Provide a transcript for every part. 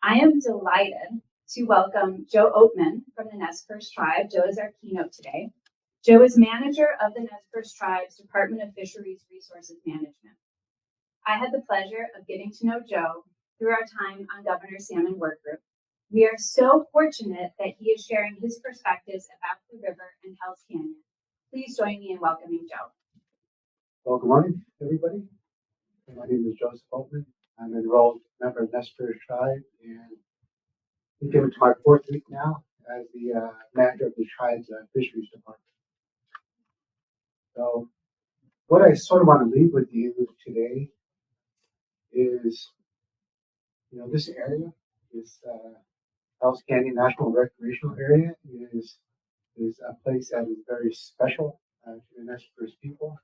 I am delighted to welcome Joe Oatman from the Nez Perce tribe. Joe is our keynote today. Joe is manager of the Nez Perce tribe's Department of Fisheries Resources Management. I had the pleasure of getting to know Joe through our time on Governor Salmon Work Group. We are so fortunate that he is sharing his perspectives about the river and Hell's Canyon. Please join me in welcoming Joe. Well, good morning, everybody. My name is Joseph Oatman. I'm an enrolled member of Nez Perce tribe, and I came into my fourth week now as the manager of the tribe's fisheries department. So, what I sort of want to leave with you today is, this area, this Hell's Canyon National Recreational Area, is a place that is very special to the Nez Perce people.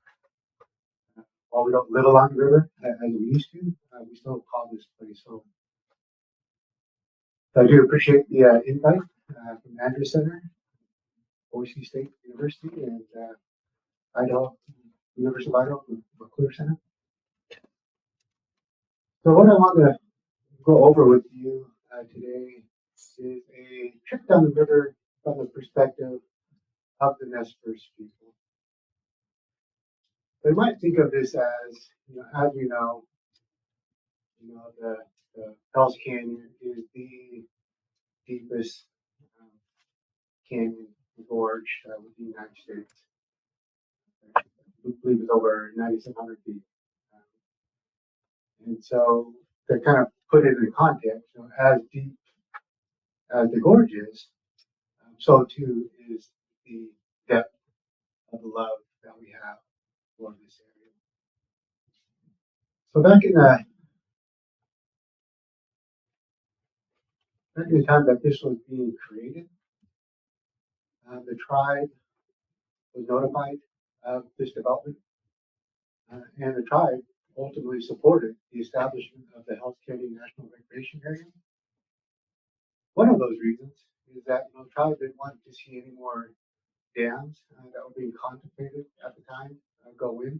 While we don't live along the river as we used to, we still call this place home. So I do appreciate the invite from Andrus Center, Boise State University, and Idaho, University of Idaho, Bachelor Center. So what I want to go over with you today is a trip down the river from the perspective of the Nez Perce people. They might think of this as, as we know, the Hell's Canyon is the deepest canyon gorge within the United States. I believe it's over 9,700 feet. And so to kind of put it in context, as deep as the gorge is, so too is the depth of the love that we have for this area. So back in the time that this was being created, the tribe was notified of this development, and the tribe ultimately supported the establishment of the Hell's Canyon National Recreation Area. One of those reasons is that the tribe didn't want to see any more dams that were being contemplated at the time go in.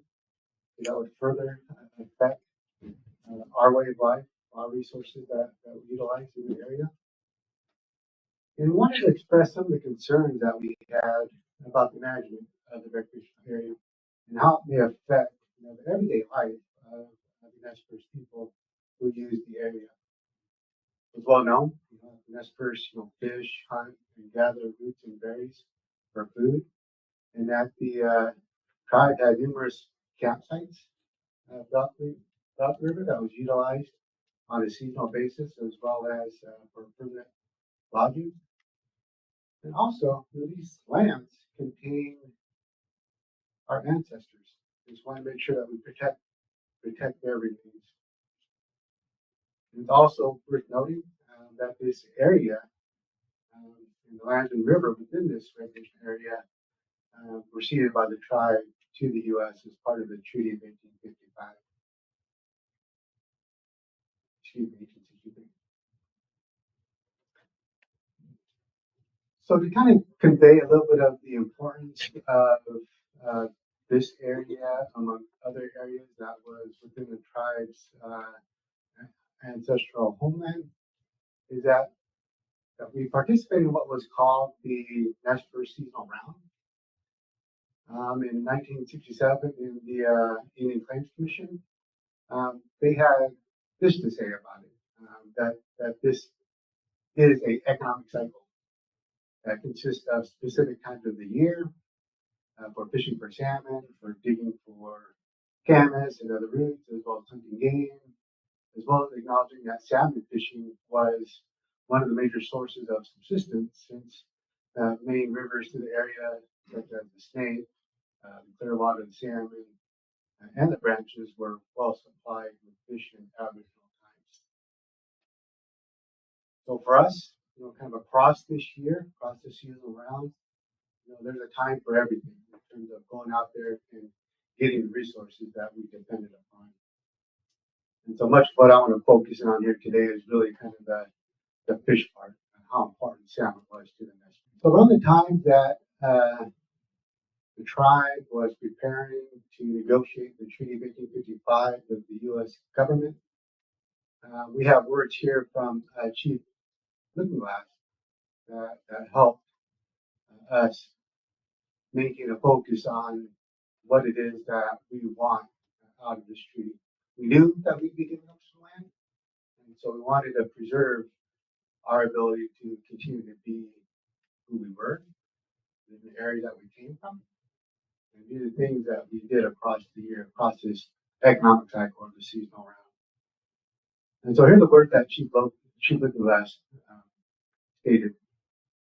That would further affect our way of life, our resources that we utilize in the area. And we wanted to express some of the concerns that we had about the management of the recreational area and how it may affect the everyday life of the Nez Perce people who use the area. It was well known, the Nez Perce, fish, hunt, and gather roots and berries for food, and that the tribe had numerous campsites throughout the river that was utilized on a seasonal basis as well as for permanent lodging. And also, these lands contain our ancestors. We just want to make sure that we protect their remains. And it's also worth noting that this area, and the lands and river within this recreation area, were ceded by the tribe to the U.S. as part of the Treaty of 1855. So to kind of convey a little bit of the importance of this area among other areas that was within the tribe's ancestral homeland, is that we participated in what was called the Nez Perce Seasonal Round. In 1967, in the Indian Claims Commission, they had this to say about it, that this is an economic cycle that consists of specific times of the year for fishing for salmon, for digging for camas and other roots, as well as hunting game, as well as acknowledging that salmon fishing was one of the major sources of subsistence, since main rivers to the area, such as the Snake, the Clearwater, the salmon, and the branches were well supplied with fish in aboriginal times. So for us, kind of across this year, across the seasonal round, there's a time for everything in terms of going out there and getting the resources that we depended upon. And so much of what I want to focus on here today is really kind of the fish part and how important salmon was to the Nez Perce. So around the time that the tribe was preparing to negotiate the Treaty of 1855 with the U.S. government, We have words here from Chief Lippenlass that helped us making a focus on what it is that we want out of this treaty. We knew that we'd be giving up some land, and so we wanted to preserve our ability to continue to be who we were in the area that we came from, and do the things that we did across the year, across this economic cycle or the seasonal round. And so here's the word that Chief Lippenlass stated.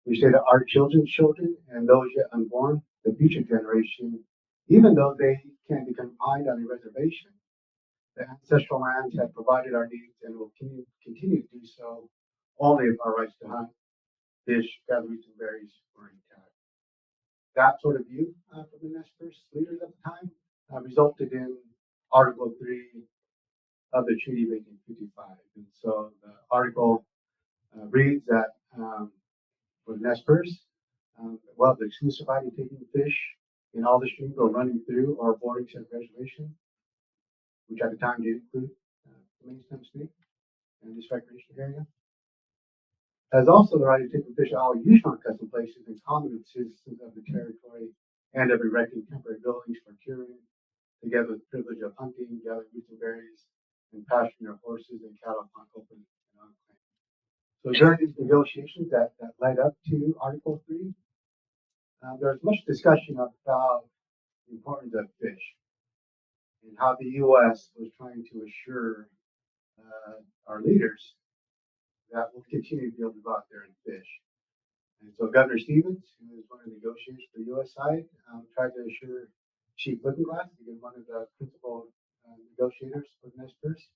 We say that our children's children and those yet unborn, the future generation, even though they can be confined on a reservation, the ancestral lands have provided our needs and will continue to do so only if our rights to hunt, fish, gather roots and berries were intact. That sort of view from the Nez Perce leaders at the time resulted in Article 3 of the treaty of 1855. And so the article reads that for the Nez Perce, we'll have the exclusive right of taking fish in all the streams or running through or boarding said reservation, which at the time did include the main stem snake and this recreation area. Has also the right to take the fish out of usual custom places in common with citizens of the territory and of erecting temporary buildings for curing, together with the privilege of hunting, gathering roots and berries, and pasturing their horses and cattle upon open and unclaimed. So during these negotiations that led up to Article 3, there was much discussion about the importance of fish and how the U.S. was trying to assure our leaders that we'll continue to be able to go out there and fish. And so Governor Stevens, who was one of the negotiators for the U.S. side, tried to assure Chief Lippenlass, again, one of the principal negotiators for Nez Perce,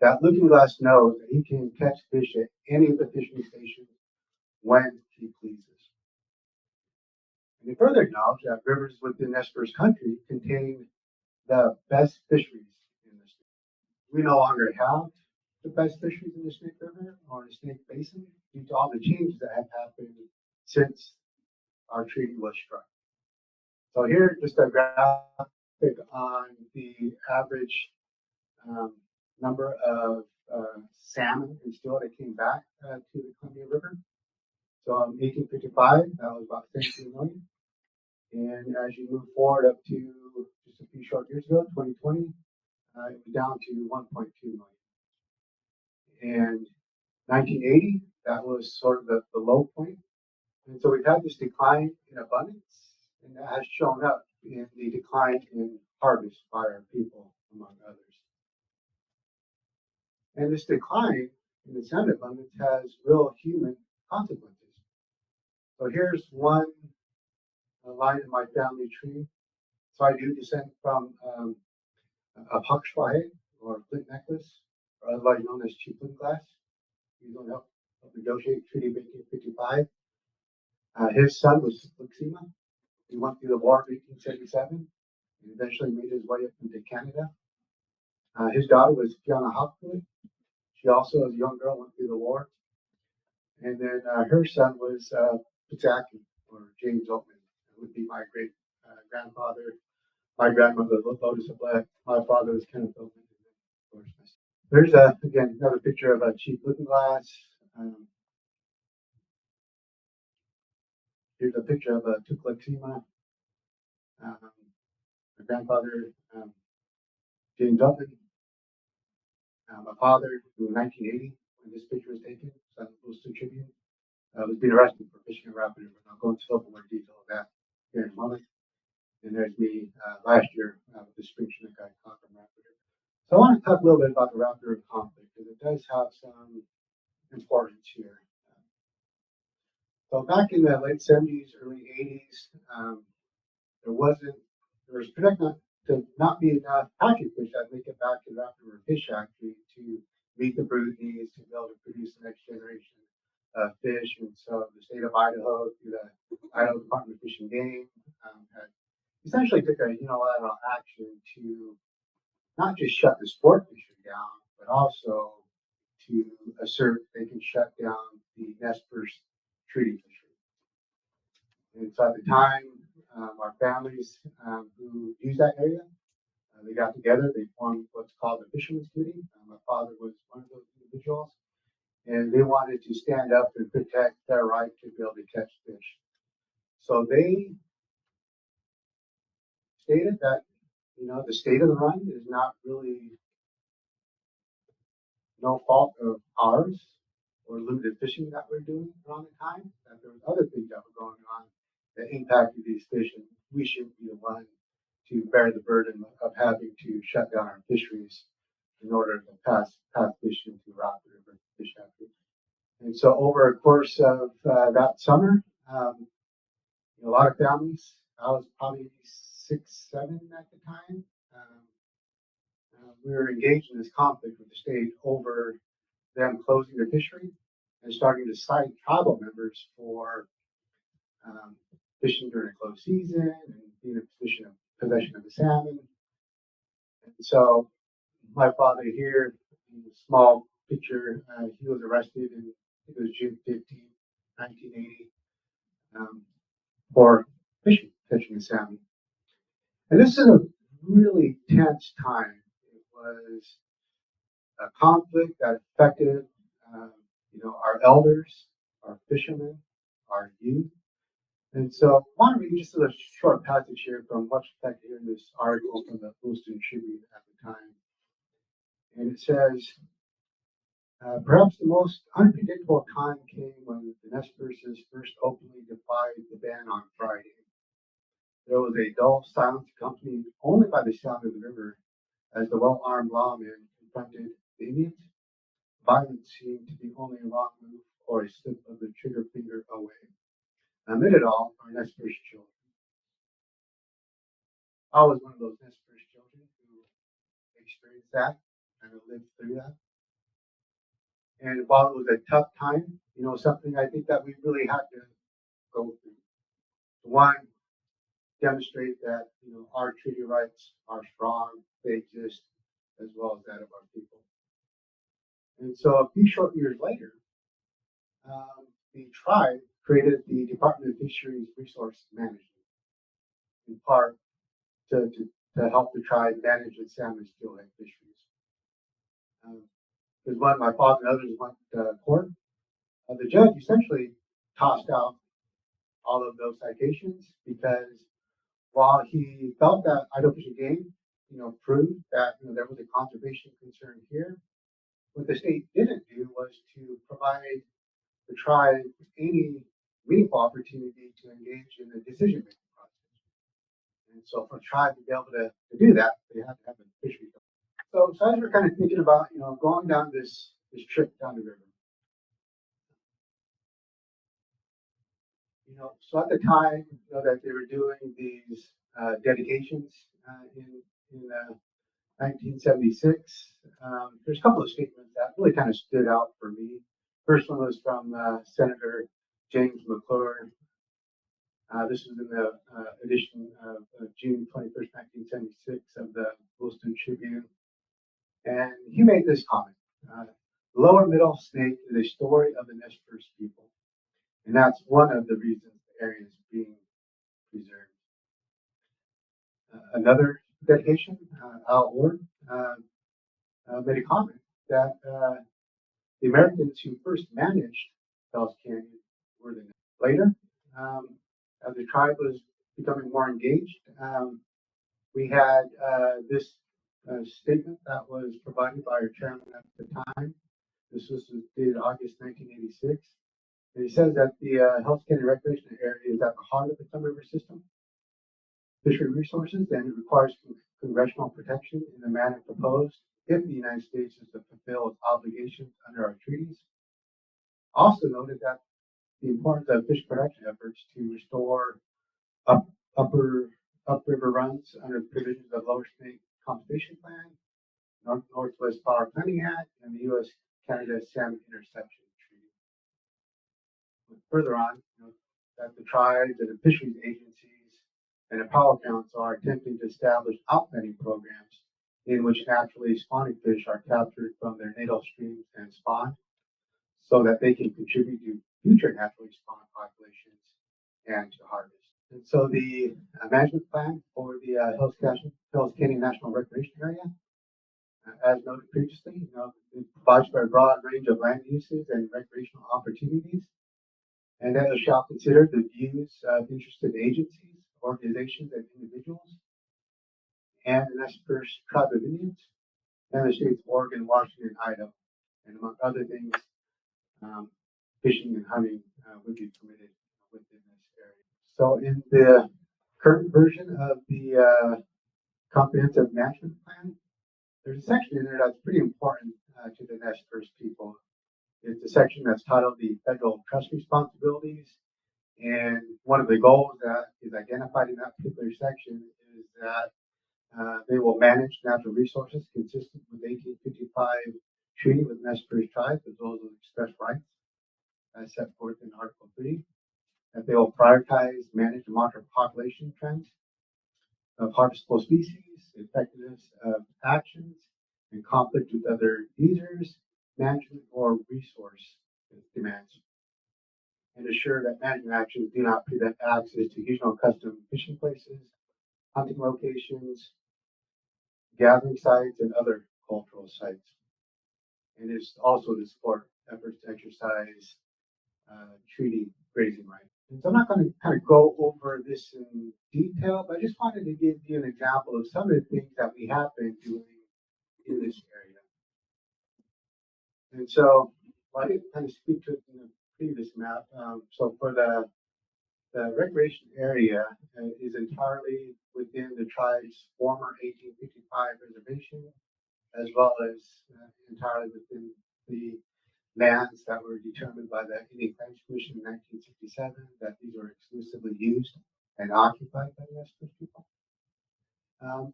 that Lippenlass knows that he can catch fish at any of the fishing stations when he pleases. And he further acknowledged that rivers within Nez Perce country contain the best fisheries in the state. We no longer have the best fisheries in the Snake River or the Snake Basin due to all the changes that have happened since our treaty was struck. So here, just a graphic on the average number of salmon and still that came back to the Columbia River. So in 1855, that was about 17 million. And as you move forward up to just a few short years ago, 2020, it was down to 1.2 million. And 1980, that was sort of the low point. And so we've had this decline in abundance, and that has shown up in the decline in harvest by our people, among others. And this decline in the salmon abundance has real human consequences. So here's one line in my family tree. So I do descend from A-Pus-Wyekt, or Flint Necklace, or otherwise known as Chief Lippenlass. He's going to help negotiate Treaty of 1855. His son was Flint. He went through the war in 1877 and eventually made his way up into Canada. His daughter was Fiona Hopwood. She also, as a young girl, went through the war. And then her son was Pizaki, or James Oatman. That would be my great grandfather. My grandmother, Lotus of Black. My father was Kenneth Oatman. There's again another picture of Chief Lippenlass. Here's a picture of Tuklexima. My grandfather, James Oatman. My father, who in 1980, when this picture was taken, San Luis Tribune, was being arrested for fishing in Rapid River. I'll go into a little more detail of that here in a moment. And there's me last year with the spring chinook I caught from Rapid River. So I want to talk a little bit about the Rapid River conflict because it does have some importance here. So back in the late 70s, early 80s, there was projected to not be enough patriot fish that make it back to the Rapid River Fish Factory to meet the brood needs to be able to produce the next generation of fish. And so the state of Idaho, through the Idaho Department of Fish and Game, had essentially took a unilateral action to not just shut the sport fishery down, but also to assert they can shut down the Nez Perce treaty fishery. And so at the time, our families who used that area, They got together, they formed what's called the Fisheries Committee. My father was one of those individuals, and they wanted to stand up and protect their right to be able to catch fish. So they stated that, the state of the run is not really no fault of ours or limited fishing that we're doing around the time, that there was other things that were going on that impacted these fish, and we shouldn't be the one to bear the burden of having to shut down our fisheries in order to pass fish into Rock River Fish Hatchery. And so over a course of that summer, a lot of families, I was probably 6, 7 at the time, we were engaged in this conflict with the state over them closing the fishery and starting to cite tribal members for fishing during a closed season and being in a possession of the salmon. And so my father here, in a small picture, he was arrested in, I think it was June 15, 1980, for catching a salmon. And this is a really tense time. It was a conflict that affected, our elders, our fishermen, our youth. And so I want to read just a short passage here from what's reflected here in this article from the Lewiston Tribune at the time. And it says, perhaps the most unpredictable time came when the Nez Perces first openly defied the ban on Friday. There was a dull silence accompanied only by the sound of the river as the well-armed lawmen confronted the Indians. Violence seemed to be only a wrong move or a slip of the trigger finger away. Amid it all are Nez Perce children. I was one of those Nez Perce children who experienced that and lived through that. And while it was a tough time, something I think that we really had to go through. One, demonstrate that our treaty rights are strong, they exist, as well as that of our people. And so a few short years later, the tribe created the Department of Fisheries Resources Management, in part to help the tribe manage its salmon steelhead fisheries. Because when my father and others went to court, the judge essentially tossed out all of those citations because while he felt that Idaho Fish and Game, proved that there was a conservation concern here, what the state didn't do was to provide the tribe any meaningful opportunity to engage in the decision-making process. And so for the tribe to be able to do that, they had to have a fishery. So as we're kind of thinking about, going down this trip down the river, so at the time, that they were doing these dedications in 1976, there's a couple of statements that really kind of stood out for me. First one was from Senator James McClure. This was in the edition of June 21st, 1976 of the Lewiston Tribune. And he made this comment. Lower Middle Snake is a story of the Nez Perce people. And that's one of the reasons the area is being preserved. Another dedication, Al Ord, made a comment that the Americans who first managed Fells Canyon were the Nez. Later, as the tribe was becoming more engaged, we had this statement that was provided by our chairman at the time. This was dated August 1986. And he says that the Hells Canyon Recreation Area is at the heart of the Thumb River system, Fishery Resources, and it requires congressional protection in the manner proposed if the United States is to fulfill its obligations under our treaties. Also noted that the importance of fish protection efforts to restore upriver runs under the provisions of Lower Snake Conservation Plan, Northwest Power Planning Act, and the U.S.-Canada Salmon Interception Treaty. Further on, that the tribes and the fisheries agencies and the power council are attempting to establish outletting programs in which naturally spawning fish are captured from their natal streams and spawned so that they can contribute to future naturally spawned populations and to harvest. And so the management plan for the Hills Canyon National Recreation Area, as noted previously, it provides for a broad range of land uses and recreational opportunities, and that it shall consider the views of interested agencies, organizations, and individuals, and the Nez Perce Tribe of Indians, and the states of Oregon, Washington, Idaho, and among other things, fishing and hunting would be permitted within this area. So in the current version of the comprehensive management plan, there's a section in there that's pretty important to the Nez Perce people. It's a section that's titled the Federal Trust Responsibilities. And one of the goals that is identified in that particular section is that they will manage natural resources consistent with the 1855 treaty with Nez Perce tribe, as well as express rights as set forth in Article 3. That they will prioritize, manage, and monitor population trends of harvestable species, effectiveness of actions, and conflict with other users, management, or resource demands, and assure that management actions do not prevent access to regional custom fishing places, hunting locations, gathering sites, and other cultural sites. And it's also to support efforts to exercise treaty grazing rights. And so I'm not going to kind of go over this in detail, but I just wanted to give you an example of some of the things that we have been doing in this area. And so I didn't kind of speak to it in the previous map. So for the recreation area is entirely within the tribe's former 1855 reservation, as well as entirely within the lands that were determined by the Indian Claims Commission in 1967, that these were exclusively used and occupied by the Nez Perce people.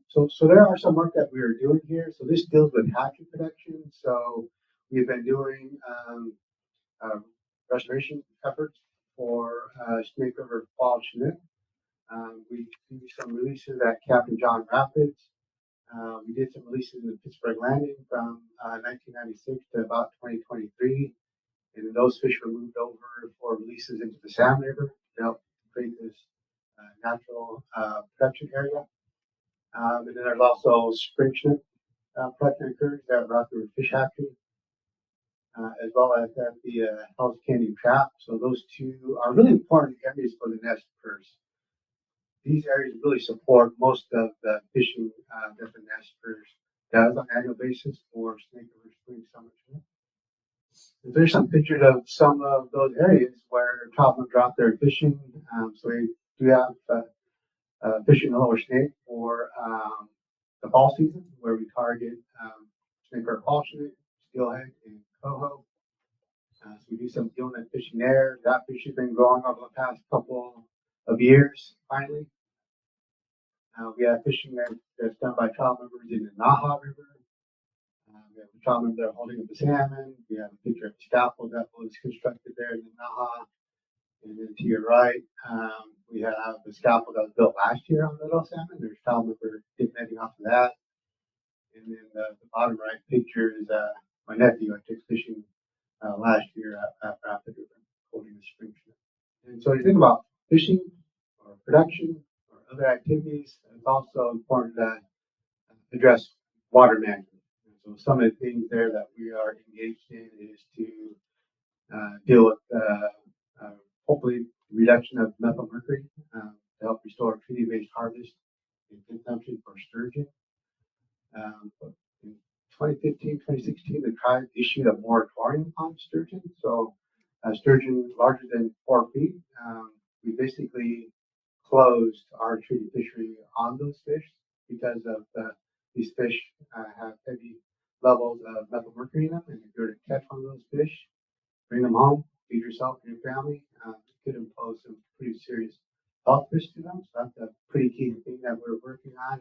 So there are some work that we are doing here. So this deals with hatchery production. So we've been doing restoration efforts for Snake River Fall Chinook. We do some releases at Captain John Rapids. We did some releases in the Pittsburgh Landing from 1996 to about 2023. And then those fish were moved over for releases into the Salmon River to help create this natural production area. And then there's also spring chinook production occurs at Rock River Fish Hatchery, as well as at the Hells Canyon Trap. So those two are really important areas for the Nez Perce. These areas really support most of the fishing that the Nez Perce does on an annual basis for Snake River spring, summer chinook. There's some pictures of some of those areas where troutmen are out there fishing. So we do have fishing the lower snake for the fall season, where we target snake river fall chinook, steelhead, and coho. So we do some gillnet fishing there. That fish has been growing over the past couple of years, finally. We have fishing that's done by trial members in the Naha River. We have a trial member there holding up the salmon. We have a picture of the scaffold that was constructed there in the Naha. And then to your right, we have the scaffold that was built last year on the little salmon. There's a trial member dip netting off of that. And then the bottom right picture is my nephew. I took fishing last year at Rapid River holding the spring chinook. And so you think about fishing or production or other activities, it's also important to address water management. And so some of the things there that we are engaged in is to deal with hopefully reduction of methyl mercury to help restore treaty-based harvest and consumption for sturgeon. In 2015, 2016, the tribe issued a moratorium on sturgeon. So sturgeon larger than 4 feet, we basically closed our treaty fishery on those fish because of these fish have heavy levels of methyl mercury in them, and if you were to catch one of those fish, bring them home, feed yourself and your family, it could impose some pretty serious health risks to them. So that's a pretty key thing that we're working on,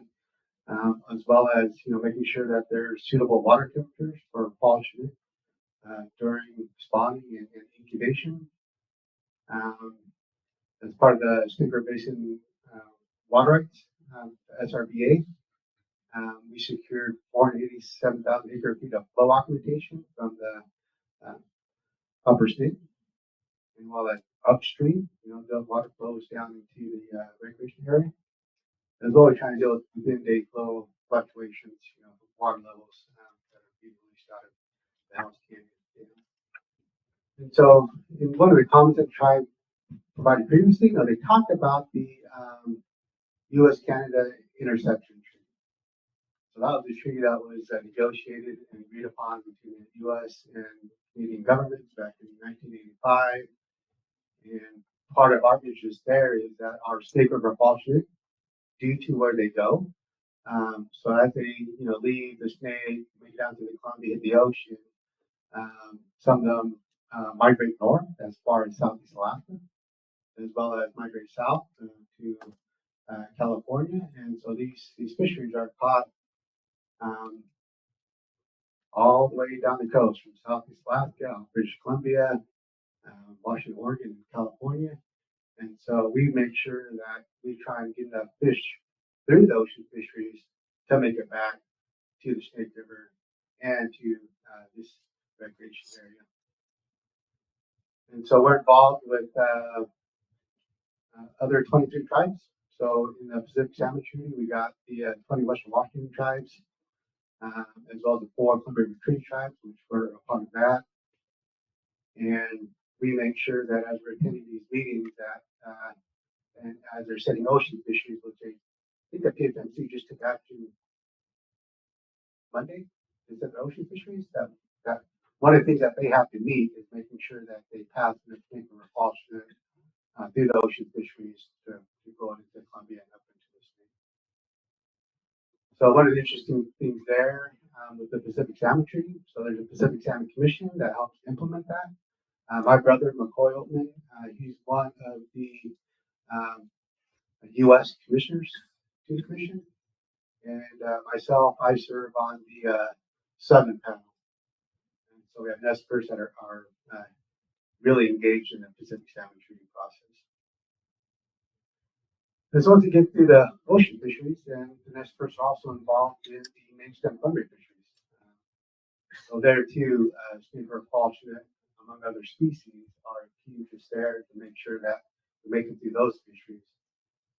as well as making sure that there's suitable water temperatures for fall chinook during spawning and incubation. As part of the Snake River Basin water rights, SRBA, we secured 487,000 acre feet of flow augmentation from the upper snake. And while that upstream. The water flows down into the recreation area. As well, we're trying to deal with within day flow fluctuations, water levels that are being released out of the House Canyon. And so, in one of the comments that tribe provided previously, they talked about the U.S.-Canada interception treaty. So that was the treaty that was negotiated and agreed upon between the U.S. and Canadian governments back in 1985. And part of our interest there is that our Snake River Falls, due to where they go, so as they leave the Snake, make it down to the Columbia, hit the ocean, some of them migrate north as far as Southeast Alaska, as well as migrate south to California. And so these fisheries are caught all the way down the coast from Southeast Alaska, British Columbia, Washington, Oregon, and California. And so we make sure that we try and get enough fish through the ocean fisheries to make it back to the Snake River and to this recreation area. And so we're involved with other 23 tribes. So in the Pacific Salmon Treaty, we got the 20 Western Washington tribes, as well as the 4 Columbia River Treaty tribes, which were a part of that. And we make sure that as we're attending these meetings, that and as they're setting ocean fisheries, which I think the PFMC just took action Monday, is that the ocean fisheries, that one of the things that they have to meet is making sure that they pass the Snake River Falls through the ocean fisheries to go into Columbia and up into the Snake. So one of the interesting things there with the Pacific Salmon Treaty, so there's a Pacific Salmon Commission that helps implement that. My brother, McCoy Oatman, he's one of the U.S. commissioners to the commission. And myself, I serve on the Southern panel. And so we have Nez Perce that are really engaged in the Pacific Salmon Treaty process. And so once you get through the ocean fisheries, then the Nez Perce are also involved in the main stem columbia fisheries. So there too, Snake River Falls, among other species, are key interest there to make sure that we make it through those fisheries,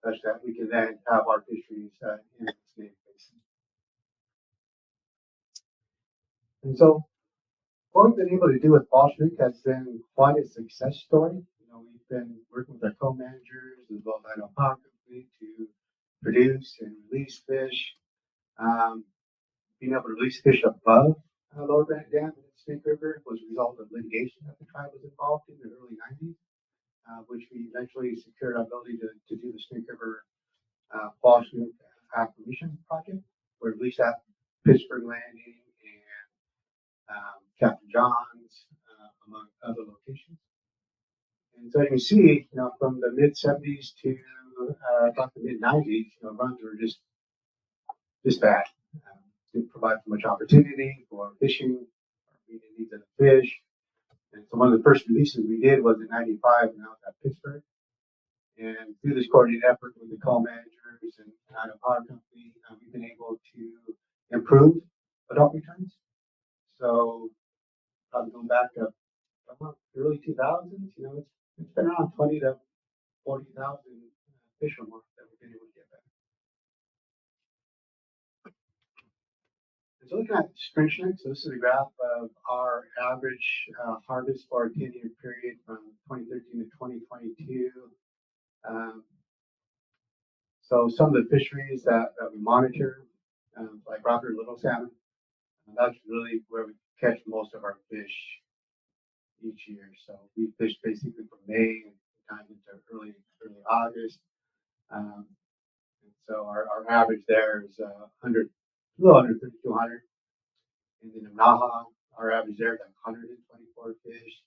such that we can then have our fisheries in the Snake Basin. And so what we've been able to do with Bolshevik has been quite a success story. We've been working with our co-managers as well as Idaho Power Company to produce and release fish. Being able to release fish above Lower Granite Dam in the Snake River was a result of litigation that the tribe was involved in the early 90s, which we eventually secured our ability to do the Snake River Bolshevik acquisition project, where we released at Pittsburgh Landing and Captain John's, among other locations. And so you can see, from the mid 70s to about the mid 90s, runs were just bad. Didn't provide for much opportunity for fishing, or meeting the needs of the fish. And so one of the first releases we did was in 95, and that was at Pittsburgh. And through this coordinated effort with the co-managers and Idaho Power Company, we've been able to improve adult returns. So probably going back to early 2000s, it's been around 20 to 40,000 fish or more that we've been able to get back. And so looking at spring shank, so this is a graph of our average harvest for our 10-year period from 2013 to 2022. So some of the fisheries that we monitor, like Rocker Little Salmon, that's really where we catch most of our fish each year. So we fish basically from May and time into early August. And so our average there is 100, a little under 3,200. And then in Naha, our average there is like 124 fish.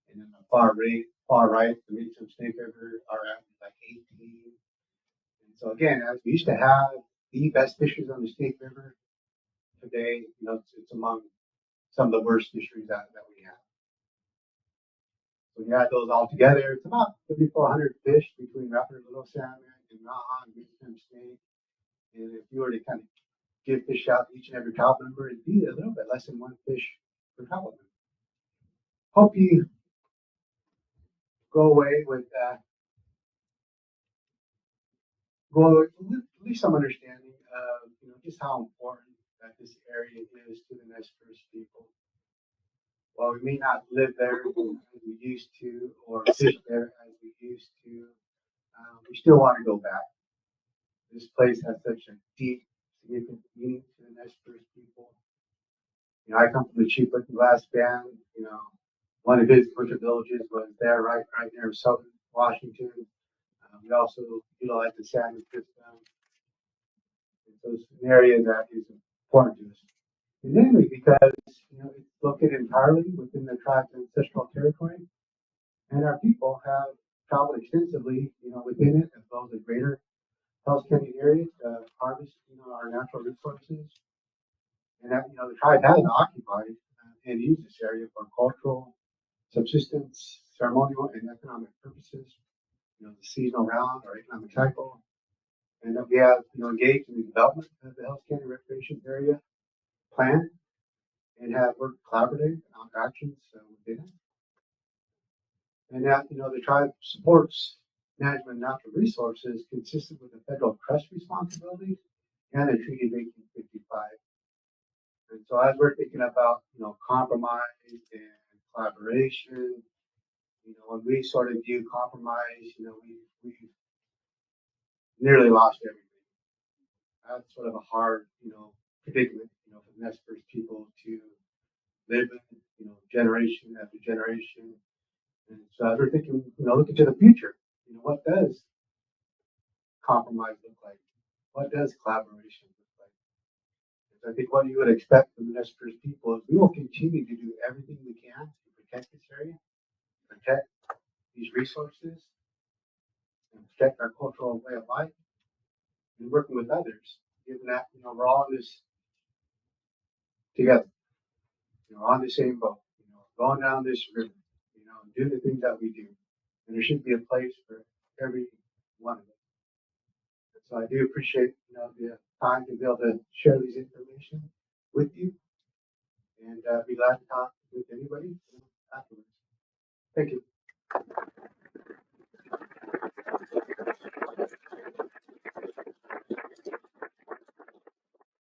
And then the far right, the Mid-Sam Snake River, our average is like 18. And so again, as we used to have the best fisheries on the Snake River, today, it's among some of the worst fisheries that we have. When you add those all together, it's about 3,400 fish between Raptor Little Salmon and Naha and Mid-Sam Snake. And if you were to kind of give fish out to each and every tribe member, it'd be a little bit less than one fish per tribe member. Hope you go away with at least some understanding of just how important that this area is to the Nez Perce people. While we may not live there as we used to, or fish there as we used to, we still want to go back. This place has such a deep, significant meaning to the Nez Perce people. I come from the Cheap Looking Glass Band. One of his winter villages was there, right near Southern Washington. We also utilize the salmon system. So it's an area that is important to us. And mainly because it's located entirely within the tribe's ancestral territory, and our people have traveled extensively, within it as well as the greater Hells Canyon area to harvest, our natural resources. And that, the tribe has occupied and used this area for cultural, subsistence, ceremonial, and economic purposes. The seasonal round or economic cycle, and that we have, engaged in the development of the Hells Canyon Recreation Area plan and have worked collaboratively on actions within it. And that, the tribe supports management of natural resources consistent with the federal trust responsibilities and the Treaty of 1855. And so as we're thinking about, compromise and collaboration, when we sort of view compromise, we've nearly lost everything. That's sort of a hard, predicament, for the Nez Perce people to live in, generation after generation. And so as we're thinking, looking to the future, what does compromise look like? What does collaboration look like? And I think what you would expect from the Nez Perce people is we will continue to do everything we can to protect this area, protect these resources, and protect our cultural way of life, and working with others, given that, we're all in this together. On the same boat, going down this river, do the things that we do. And there should be a place for every one of us. And so I do appreciate, the time to be able to share these information with you, and be glad to talk with anybody afterwards. Thank you.